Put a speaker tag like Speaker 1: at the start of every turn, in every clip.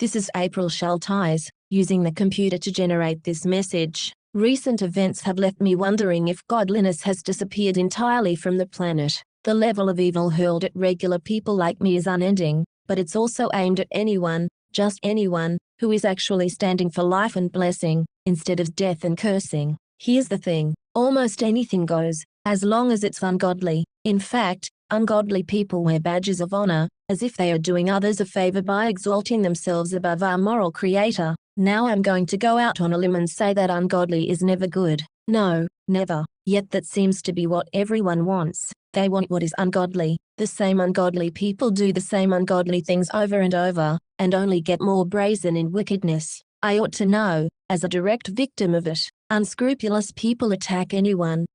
Speaker 1: This is April Schulthies, using the computer to generate this message. Recent events have left me wondering if godliness has disappeared entirely from the planet. The level of evil hurled at regular people like me is unending, but it's also aimed at anyone, just anyone, who is actually standing for life and blessing, instead of death and cursing. Here's the thing, almost anything goes, as long as it's ungodly. In fact, ungodly people wear badges of honor, as if they are doing others a favor by exalting themselves above our moral creator. Now I'm going to go out on a limb and say that ungodly is never good. No, never. Yet that seems to be what everyone wants. They want what is ungodly. The same ungodly people do the same ungodly things over and over, and only get more brazen in wickedness. I ought to know, as a direct victim of it. Unscrupulous people attack anyone,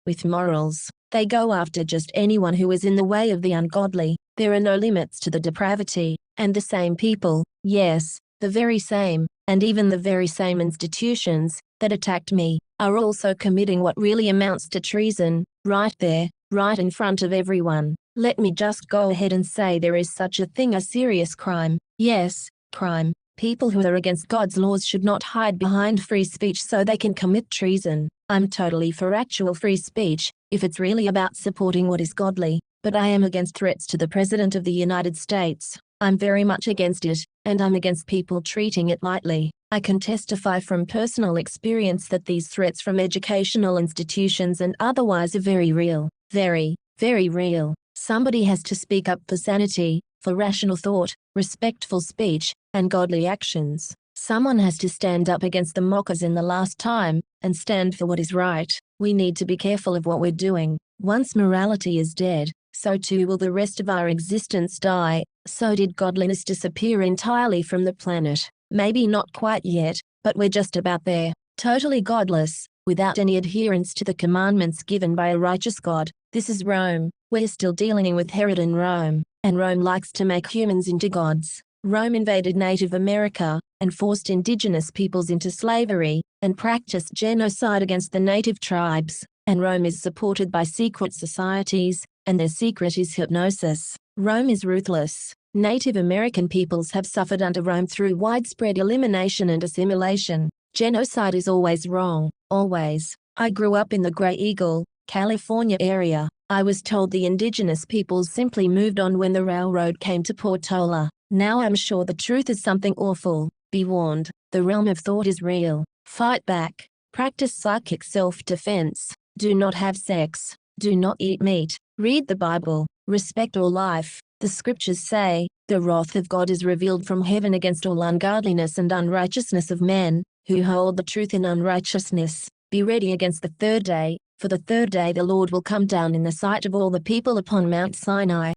Speaker 1: with morals. They go after just anyone who is in the way of the ungodly. There are no limits to the depravity, and the same people, yes, the very same, and even the very same institutions, that attacked me, are also committing what really amounts to treason, right there, right in front of everyone. Let me just go ahead and say there is such a thing as serious crime. Yes, crime. People who are against God's laws should not hide behind free speech so they can commit treason. I'm totally for actual free speech, if it's really about supporting what is godly, but I am against threats to the President of the United States. I'm very much against it, and I'm against people treating it lightly. I can testify from personal experience that these threats from educational institutions and otherwise are very real. Very, very real. Somebody has to speak up for sanity, for rational thought, respectful speech, and godly actions. Someone has to stand up against the mockers in the last time, and stand for what is right. We need to be careful of what we're doing. Once morality is dead, so too will the rest of our existence die. So did godliness disappear entirely from the planet? Maybe not quite yet, but we're just about there. Totally godless, without any adherence to the commandments given by a righteous God. This is Rome. We're still dealing with Herod and Rome, and Rome likes to make humans into gods. Rome invaded Native America, and forced indigenous peoples into slavery, and practiced genocide against the native tribes. And Rome is supported by secret societies, and their secret is hypnosis. Rome is ruthless. Native American peoples have suffered under Rome through widespread elimination and assimilation. Genocide is always wrong, always. I grew up in the Graeagle, California area. I was told the indigenous peoples simply moved on when the railroad came to Portola. Now I'm sure the truth is something awful. Be warned, the realm of thought is real. Fight back. Practice psychic self-defense. Do not have sex. Do not eat meat. Read the Bible. Respect all life. The scriptures say, the wrath of God is revealed from heaven against all ungodliness and unrighteousness of men, who hold the truth in unrighteousness. Be ready against the third day, for the third day the Lord will come down in the sight of all the people upon Mount Sinai.